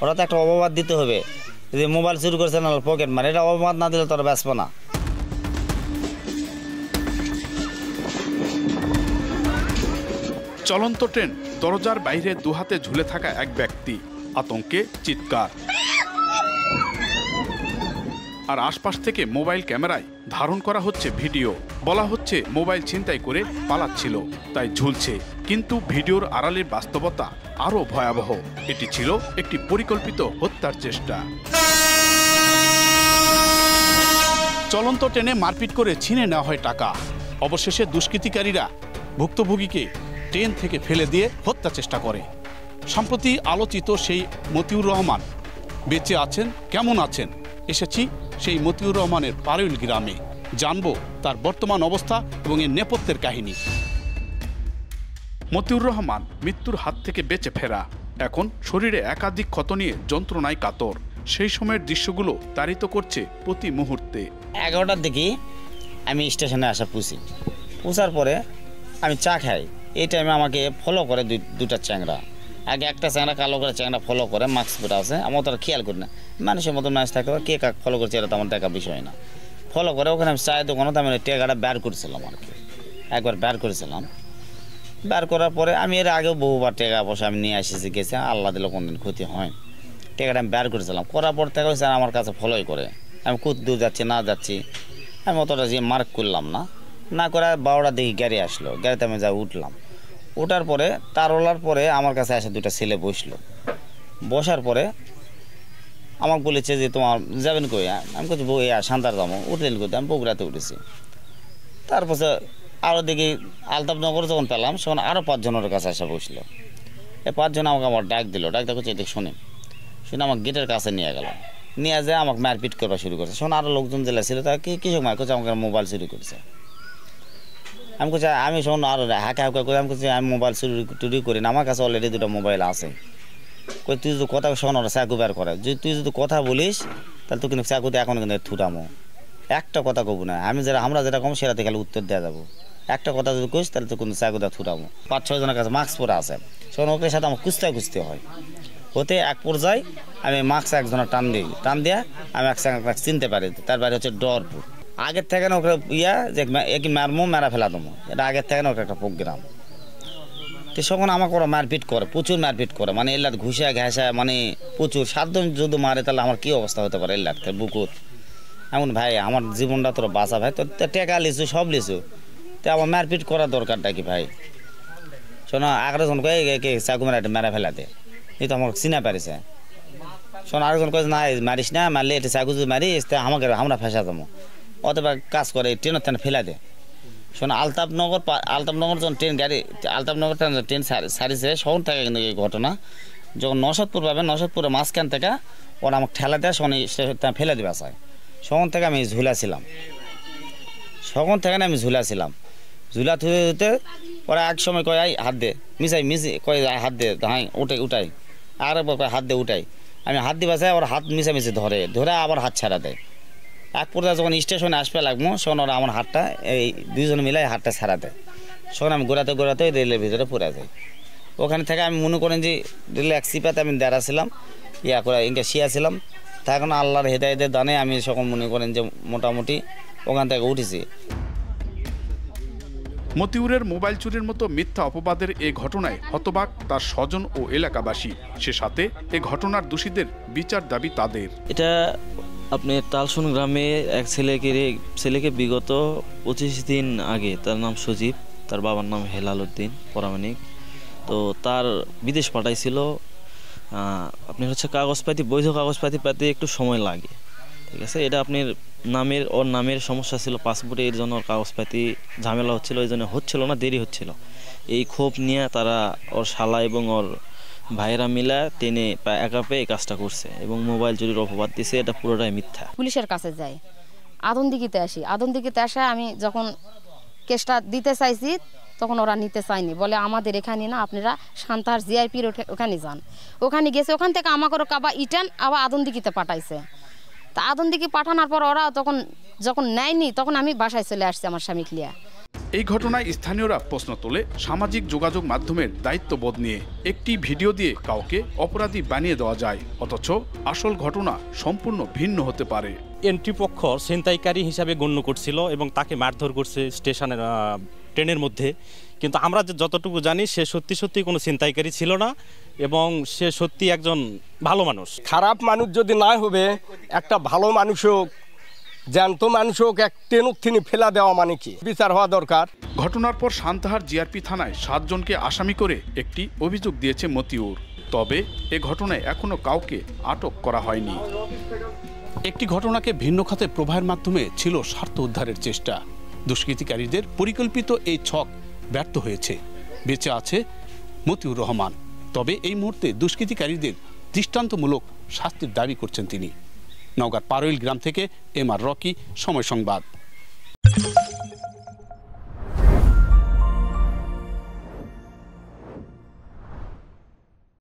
ওরা তো একটা অপবাদ দিতে হবে, যদি মোবাইল চুরি করছে না পকেট মার, এটা অপবাদ না দিলে তোরা বাঁচবো না। চলন্ত ট্রেন, দরজার বাইরে দুহাতে ঝুলে থাকা এক ব্যক্তি, আতঙ্কে চিৎকার। আর আশপাশ থেকে মোবাইল ক্যামেরায় ধারণ করা হচ্ছে ভিডিও। বলা হচ্ছে মোবাইল ছিনতাই করে পালাচ্ছিল, তাই ঝুলছে। কিন্তু ভিডিওর আড়ালের বাস্তবতা আরো ভয়াবহ। এটি ছিল একটি পরিকল্পিত হত্যার চেষ্টা। চলন্ত ট্রেনে মারপিট করে ছিনে নেওয়া হয় টাকা। অবশেষে দুষ্কৃতিকারীরা ভুক্তভোগীকে ট্রেন থেকে ফেলে দিয়ে হত্যা চেষ্টা করে। সম্প্রতি আলোচিত সেই মতিউর রহমান বেঁচে আছেন, কেমন আছেন? এসেছি সেই মতিউর রহমানের পারুল গ্রামে, জানবো তার বর্তমান অবস্থা এবং এর নেপথ্যের কাহিনী। মতিউর রহমান মৃত্যুর হাত থেকে বেঁচে ফেরা, এখন শরীরে একাধিক ক্ষত নিয়ে যন্ত্রণায় কাতর। সেই সময়ের দৃশ্যগুলো তাড়িত করছে প্রতি মুহূর্তে। 11টার দিকে আমি স্টেশনে আসা পৌঁছার পরে আমি চা খাই। এই টাইমে আমাকে ফলো করে দুটা চ্যাংরা। আগে একটা চ্যাংরা, কালো করে চ্যাংরা ফলো করে, মাস্ক পরে আছে। আমার তো খেয়াল করি না, মানুষের মতো ম্যাচ থাকে, কে কাক ফলো করছে এটা তো আমার দেখা বিষয় না। ফলো করে ওখানে আমি চায়ের দোকানে আমি টেকাটা বের করেছিলাম আর কি, একবার বের করেছিলাম। বের করার পরে আমি এর আগেও বহুবার টাকা পয়সা আমি নিয়ে এসেছি, গেছি, আল্লাহ দিলে কোনদিন ক্ষতি হয়। টাকাটা আমি বের করেছিলাম, করার পর থেকে স্যার আমার কাছে ফলোই করে। আমি কত দূর যাচ্ছি না যাচ্ছি আমি অতটা যে মার্ক করলাম না করে 12টার দিকে গাড়ি আসলো। গাড়িতে আমি যা উঠলাম, ওঠার পরে তার ওলার পরে আমার কাছে এসে দুটা ছেলে বসলো। বসার পরে আমাকে বলেছে যে তোমার যাবেন কই? আমি বলছি বই সান্তার যাবো। উঠলেন করতে আমি বগুড়াতে উঠেছি। তারপরে আরও দেখি আলতাফনগর যখন পেলাম তখন আরও 5 জনের কাছে এসে বসলো। এই 5 জন আমাকে আমার ডাক দিল, ডাক দেখো এদিকে শুনে আমার গেটের কাছে নিয়ে গেল। নিয়ে যায় আমাকে মারপিট করা শুরু করছে। শোন আরও লোকজন জেলা ছিল, তারা কিছু মার করছে, আমাকে মোবাইল চুরি করছে। আমি বলছি আমি শোন আর হাঁকা করে আমি বলছি আমি মোবাইল চুরি করি না, আমার কাছে অলরেডি 2টা মোবাইল আছে। কই তুই যদি কথা শোন, ওরা চাকু বের করে, যদি তুই যদি কথা বলিস তাহলে তুই কিন্তু চাকুতে এখন কিন্তু থুটামো। একটা কথা কব না, আমরা যেটা কম সেটাতে খালি উত্তর দেওয়া যাবো। একটা কথা যদি কইস তাহলে তো কিন্তু চাকুটা থুটামো। 5-6 জনের কাছে মাস্ক পরে আছে। শোন ওকে সাথে আমার কুস্তে হয়। হতে এক পর্যায়ে আমি মাস্ক একজনের টান দিয়ে আমি এক চিনতে পারি, তার বাড়ি হচ্ছে ডরপুর। আগের থেকে না ওকে যে একই মারমো মেরা ফেলা দেবো, এটা আগের থেকে না ওকে একটা প্রোগ্রাম। তো তখন আমাকে ওরা মারপিট করে, প্রচুর মারপিট করে, মানে এলাট ঘুষা ঘাসা, মানে প্রচুর। 7 জন যদি মারে তাহলে আমার কী অবস্থা হতে পারে এলাটকে বুকুত। এমন ভাই আমার জীবনটা তোর বাঁচা ভাই, তোর টেকা লিছু সব লিছু, তো আমার মারপিট করার দরকারটা কি ভাই? শোনো 11 জন কয়ে চাকু মেরা ফেলা দে, এই তো আমাকে চিনা পারিছে। শোনো আরেকজন কয়ে না মারিস না, মারলে এটা চাকু যদি মারিস তা আমরা ফেসা যাবো। অথবা কাজ করে ট্রেনের ট্রেনে ফেলা দে। শোনো আলতাফনগর যখন আলতাফনগর ট্রেন সারিছে সখন থেকে কিন্তু এই ঘটনা। যখন নওশাদপুর পাবে, নওশাদপুরের মাঝখান থেকে ওরা আমাকে ঠেলা দেয়, শনি ফেলে দেবে চায়। সখন থেকে আমি ঝুলাছিলাম, ঝুলা থুতে ওরা এক সময় কয় হাত দে মিশি কয় হাত দে, হ্যাঁ উঠাই আর হাত দে উঠাই। আমি হাত দিবা চাই, ওরা হাত মিশামিশি ধরে আবার হাত ছাড়া দেয়। এক পর্যায়ে যখন স্টেশনে আসবে লাগবো তখন ওরা আমার হাতটা এই 2 জন মিলাই হাতটা ছাড়া দেয়। তখন আমি ঘোরাতে রেলের ভিতরে পড়ে যাই। ওখানে থেকে আমি মনে করেন যে রেলে এক সিপাতে আমি দাঁড়াছিলাম, করে ইনকে শিয়াছিলাম। তখন আল্লাহর হেদায়েতের দানে আমি তখন মনে করেন যে মোটামুটি ওখান থেকে উঠেছি। মতিউরের মোবাইল চুরির মতো মিথ্যা অপবাদের এ ঘটনায় হতবাক তার স্বজন ও এলাকাবাসী। সে সাথে এ ঘটনার দোষীদের বিচার দাবি তাদের। এটা আপনি তালসুন গ্রামে এক ছেলেকে বিগত 25 দিন আগে, তার নাম সজীব, তার বাবার নাম হেলাল উদ্দিন পরামানিক, তো তার বিদেশ পাঠাইছিল। আপনার হচ্ছে কাগজপাতি, বৈধ কাগজপাতি পাতে একটু সময় লাগে, ঠিক আছে। এটা আপনার ওর নামের সমস্যা ছিল পাসপোর্টে, এর জন্য ওর কাগজপাতি ঝামেলা হচ্ছিল, এই জন্য হচ্ছিল না, দেরি হচ্ছিল। এই ক্ষোভ নিয়ে তারা ওর শালা এবং ওর ভাইরা মিলা টেনে একা পেয়ে এই কাজটা করছে এবং মোবাইল চুরির অপবাদ দিছে। এটা পুরোটাই মিথ্যা। পুলিশের কাছে যাই, আদমদিঘিতে আসে। আমি যখন কেসটা দিতে চাইছি তখন ওরা নিতে চায়নি, বলে আমাদের এখানে না, আপনারা সান্তাহার জিআইপির ওখানে যান। ওখানে গেছে, ওখান থেকে আমাকে কাবা ইটান আবার আদমদিঘিতে পাঠাইছে। তা আদমদিঘি পাঠানোর পর ওরা যখন নেয়নি তখন আমি বাসায় চলে আসছি আমার স্বামী লিয়া। এই ঘটনায় স্থানীয়রা প্রশ্ন তোলে সামাজিক যোগাযোগ মাধ্যমের দায়িত্ববোধ নিয়ে। একটি ভিডিও দিয়ে কাউকে অপরাধী বানিয়ে দেওয়া যায়, অথচ আসল ঘটনা সম্পূর্ণ ভিন্ন হতে পারে। এন্ট্রি পক্ষ ছিনতাইকারী হিসাবে গণ্য করছিল এবং তাকে মারধর করছে স্টেশনের ট্রেনের মধ্যে, কিন্তু আমরা যতটুকু জানি সে সত্যি কোনো ছিনতাইকারী ছিল না এবং সে সত্যি একজন ভালো মানুষ। খারাপ মানুষ যদি না হবে, একটা ভালো মানুষও জ্যান্ত মানুষও এক ট্রেনের থেকে ফেলা দেওয়া মানে কি, বিচার হওয়া দরকার। ঘটনার পর সান্তাহার জিআরপি থানায় 7 জনকে আসামি করে একটি অভিযোগ দিয়েছে মতিউর। তবে এ ঘটনায় এখনো কাউকে আটক করা হয়নি। একটি ঘটনাকে ভিন্ন খাতে প্রবাহের মাধ্যমে ছিল স্বার্থ উদ্ধারের চেষ্টা। দুষ্কৃতিকারীদের পরিকল্পিত এই ছক ব্যর্থ হয়েছে। বেঁচে আছে মতিউর রহমান। তবে এই মুহূর্তে দুষ্কৃতিকারীদের দৃষ্টান্তমূলক শাস্তির দাবি করছেন তিনি। নওগাঁর পারৈল গ্রাম থেকে এম আর রকি, সময় সংবাদ।